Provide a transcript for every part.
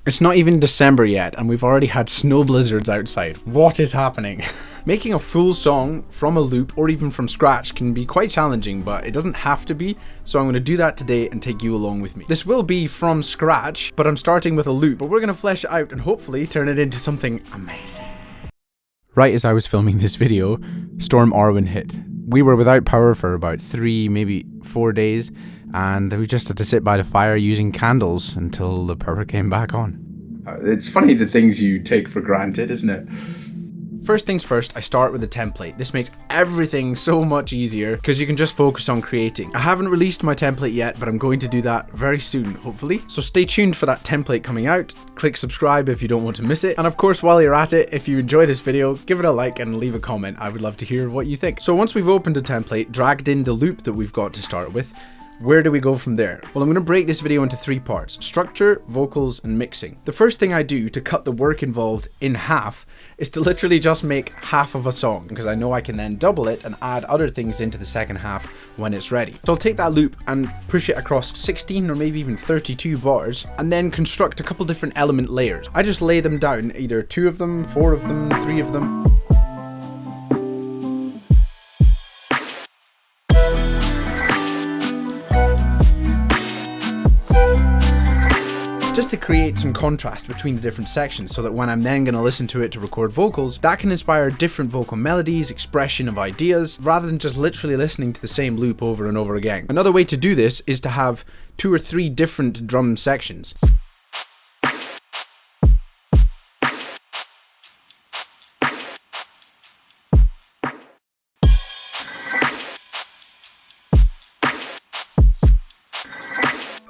It's not even December yet, and we've already had snow blizzards outside. What is happening? Making a full song from a loop or even from scratch can be quite challenging, but it doesn't have to be, so I'm going to do that today and take you along with me. This will be from scratch, but I'm starting with a loop, but we're going to flesh it out and hopefully turn it into something amazing. Right as I was filming this video, Storm Arwen hit. We were without power for about 3, maybe 4 days, and we just had to sit by the fire using candles until the power came back on. It's funny the things you take for granted, isn't it? First things first, I start with a template. This makes everything so much easier because you can just focus on creating. I haven't released my template yet, but I'm going to do that very soon, hopefully. So stay tuned for that template coming out. Click subscribe if you don't want to miss it. And of course, while you're at it, if you enjoy this video, give it a like and leave a comment. I would love to hear what you think. So once we've opened a template, dragged in the loop that we've got to start with, where do we go from there? Well, I'm going to break this video into 3 parts: structure, vocals, and mixing. The first thing I do to cut the work involved in half is to literally just make half of a song, because I know I can then double it and add other things into the second half when it's ready. So I'll take that loop and push it across 16 or maybe even 32 bars, and then construct a couple different element layers. I just lay them down, either 2 of them, 4 of them, 3 of them. Just to create some contrast between the different sections, so that when I'm then going to listen to it to record vocals, that can inspire different vocal melodies, expression of ideas, rather than just literally listening to the same loop over and over again. Another way to do this is to have 2 or 3 different drum sections.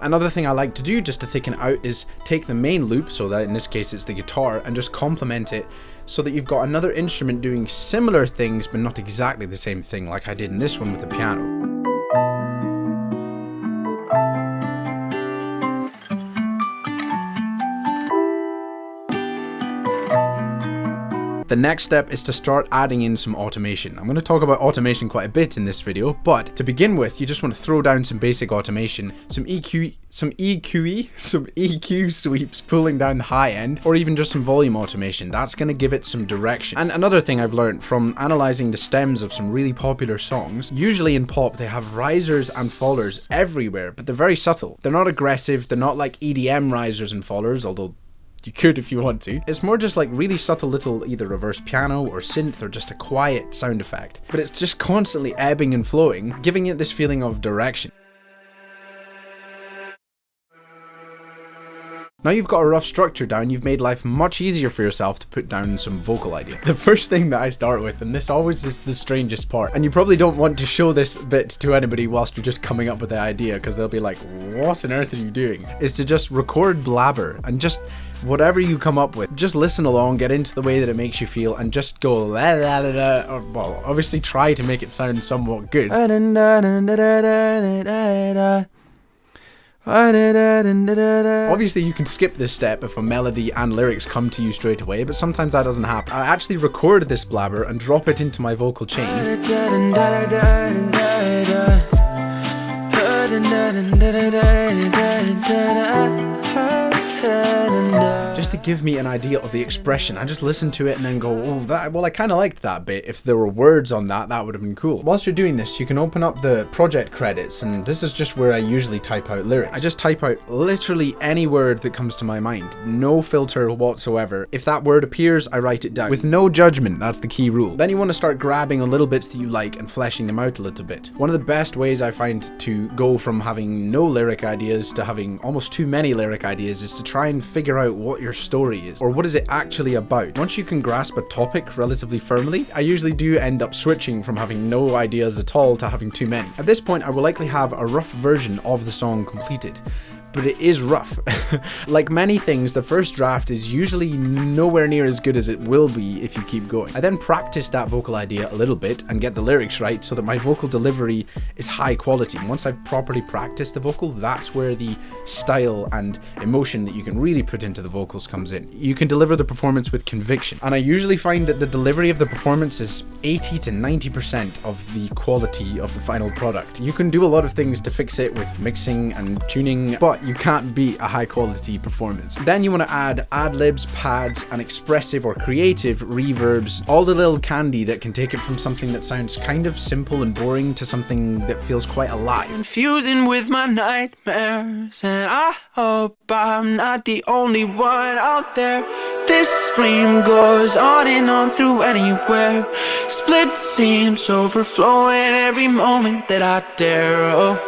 Another thing I like to do just to thicken it out is take the main loop, so that in this case it's the guitar, and just complement it so that you've got another instrument doing similar things but not exactly the same thing, like I did in this one with the piano. The next step is to start adding in some automation. I'm going to talk about automation quite a bit in this video, but to begin with, you just want to throw down some basic automation, some EQ sweeps pulling down the high end, or even just some volume automation. That's going to give it some direction. And another thing I've learned from analyzing the stems of some really popular songs, usually in pop they have risers and fallers everywhere, but they're very subtle. They're not aggressive, they're not like EDM risers and fallers, although you could if you want to. It's more just like really subtle little either reverse piano or synth or just a quiet sound effect. But it's just constantly ebbing and flowing, giving it this feeling of direction. Now you've got a rough structure down, you've made life much easier for yourself to put down some vocal idea. The first thing that I start with, and this always is the strangest part, and you probably don't want to show this bit to anybody whilst you're just coming up with the idea, because they'll be like, what on earth are you doing? Is to just record blabber, and just whatever you come up with, just listen along, get into the way that it makes you feel, and just go la la la la, or well, obviously try to make it sound somewhat good. Obviously you can skip this step if a melody and lyrics come to you straight away, but sometimes that doesn't happen. I actually record this blabber and drop it into my vocal chain, just to give me an idea of the expression. I just listen to it and then go, oh, well, I kind of liked that bit. If there were words on that, that would have been cool. Whilst you're doing this, you can open up the project credits, and this is just where I usually type out lyrics. I just type out literally any word that comes to my mind, no filter whatsoever. If that word appears, I write it down with no judgment. That's the key rule. Then you want to start grabbing on little bits that you like and fleshing them out a little bit. One of the best ways I find to go from having no lyric ideas to having almost too many lyric ideas is to try and figure out what your story is, or what is it actually about. Once you can grasp a topic relatively firmly, I usually do end up switching from having no ideas at all to having too many. At this point, I will likely have a rough version of the song completed. but it is rough. Like many things, the first draft is usually nowhere near as good as it will be if you keep going. I then practice that vocal idea a little bit and get the lyrics right so that my vocal delivery is high quality. And once I've properly practiced the vocal, that's where the style and emotion that you can really put into the vocals comes in. You can deliver the performance with conviction. And I usually find that the delivery of the performance is 80 to 90% of the quality of the final product. You can do a lot of things to fix it with mixing and tuning, but not, you can't beat a high quality performance. Then you want to add ad-libs, pads, and expressive or creative reverbs, all the little candy that can take it from something that sounds kind of simple and boring to something that feels quite alive. Confusing with my nightmares, and I hope I'm not the only one out there. This dream goes on and on through anywhere. Split seams overflowing every moment that I dare. Oh.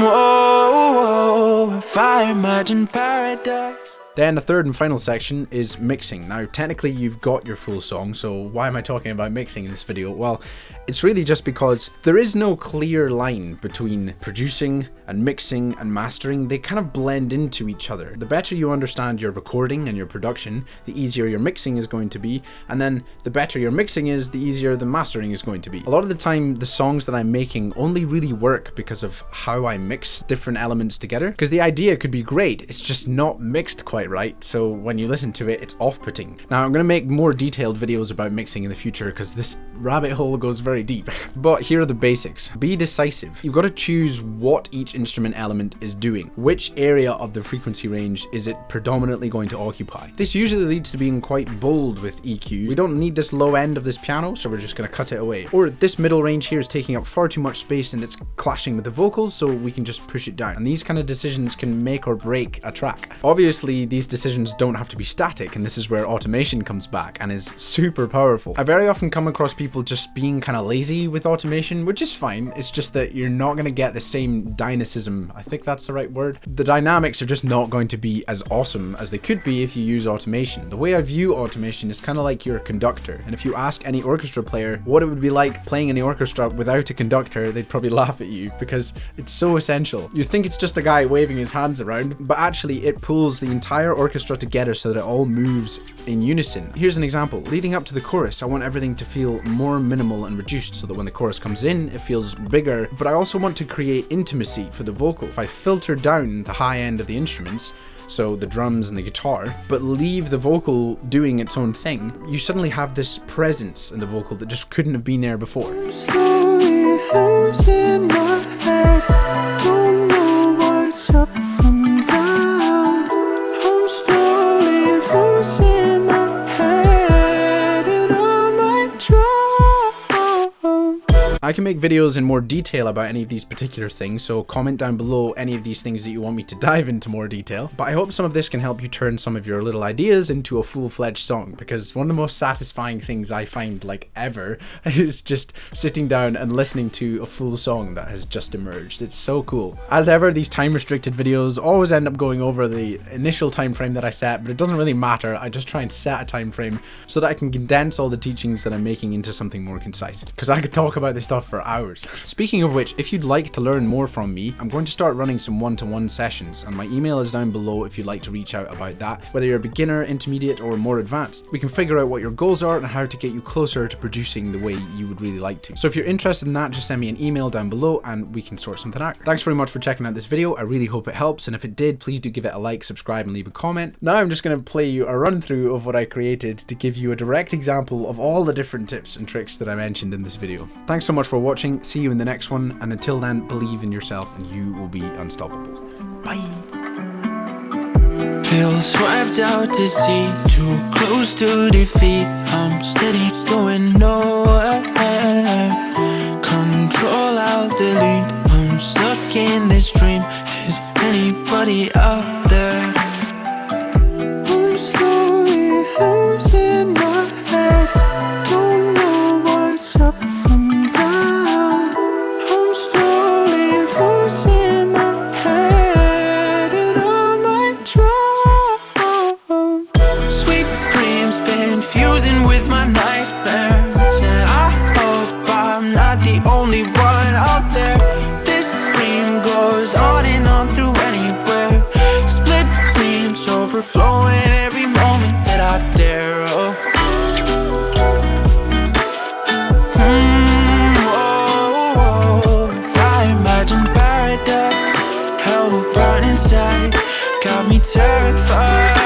Whoa, if I imagine paradise. Then the third and final section is mixing. Now, technically you've got your full song, so why am I talking about mixing in this video? Well, it's really just because there is no clear line between producing and mixing and mastering. They kind of blend into each other. The better you understand your recording and your production, the easier your mixing is going to be, and then the better your mixing is, the easier the mastering is going to be. A lot of the time, the songs that I'm making only really work because of how I mix different elements together, because the idea could be great, it's just not mixed quite right, so when you listen to it, it's off-putting. Now, I'm going to make more detailed videos about mixing in the future because this rabbit hole goes very deep. But here are the basics. Be decisive. You've got to choose what each instrument element is doing. Which area of the frequency range is it predominantly going to occupy? This usually leads to being quite bold with EQs. We don't need this low end of this piano, so we're just going to cut it away. Or this middle range here is taking up far too much space and it's clashing with the vocals, so we can just push it down. And these kind of decisions can make or break a track. Obviously, these decisions don't have to be static, and this is where automation comes back and is super powerful. I very often come across people just being kind of lazy with automation, which is fine. It's just that you're not going to get the same dynamicism. I think that's the right word. The dynamics are just not going to be as awesome as they could be if you use automation. The way I view automation is kind of like you're a conductor, and if you ask any orchestra player what it would be like playing in the orchestra without a conductor, they'd probably laugh at you because it's so essential. You'd think it's just a guy waving his hands around, but actually it pulls the entire orchestra together so that it all moves in unison. Here's an example. Leading up to the chorus, I want everything to feel more minimal and reduced so that when the chorus comes in, it feels bigger, but I also want to create intimacy for the vocal. If I filter down the high end of the instruments, so the drums and the guitar, but leave the vocal doing its own thing, you suddenly have this presence in the vocal that just couldn't have been there before. Slowly losing my head, don't know what's up from down. I'm slowly losing my head, and I might drown. I can make videos in more detail about any of these particular things, so comment down below any of these things that you want me to dive into more detail. But I hope some of this can help you turn some of your little ideas into a full-fledged song, because one of the most satisfying things I find like ever is just sitting down and listening to a full song that has just emerged. It's so cool. As ever, these time-restricted videos always end up going over the initial time frame that I set, but it doesn't really matter. I just try and set a time frame so that I can condense all the teachings that I'm making into something more concise, because I could talk about this stuff for hours. Speaking of which, if you'd like to learn more from me, I'm going to start running some one-to-one sessions, and my email is down below if you'd like to reach out about that. Whether you're a beginner, intermediate, or more advanced, we can figure out what your goals are and how to get you closer to producing the way you would really like to. So if you're interested in that, just send me an email down below and we can sort something out. Thanks very much for checking out this video. I really hope it helps, and if it did, please do give it a like, subscribe, and leave a comment. Now I'm just going to play you a run through of what I created to give you a direct example of all the different tips and tricks that I mentioned in this video. Thanks so much for watching. See you in the next one, and until then, believe in yourself and you will be unstoppable. Bye. Feel swept out to sea, too close to defeat. I'm steady going nowhere. Control, I'll delete. I'm stuck in this dream. Is anybody out there? I'm slowly losing my head. Don't know what's up from down. I'm slowly losing my head, and I might drown. Sweet dreams been fusing with my nightmares, and I hope I'm not the only one out there. This dream goes on and on through anywhere. Split seams overflowing every moment that I dare. Oh. If I imagine paradise, hell will burn inside. Got me terrified.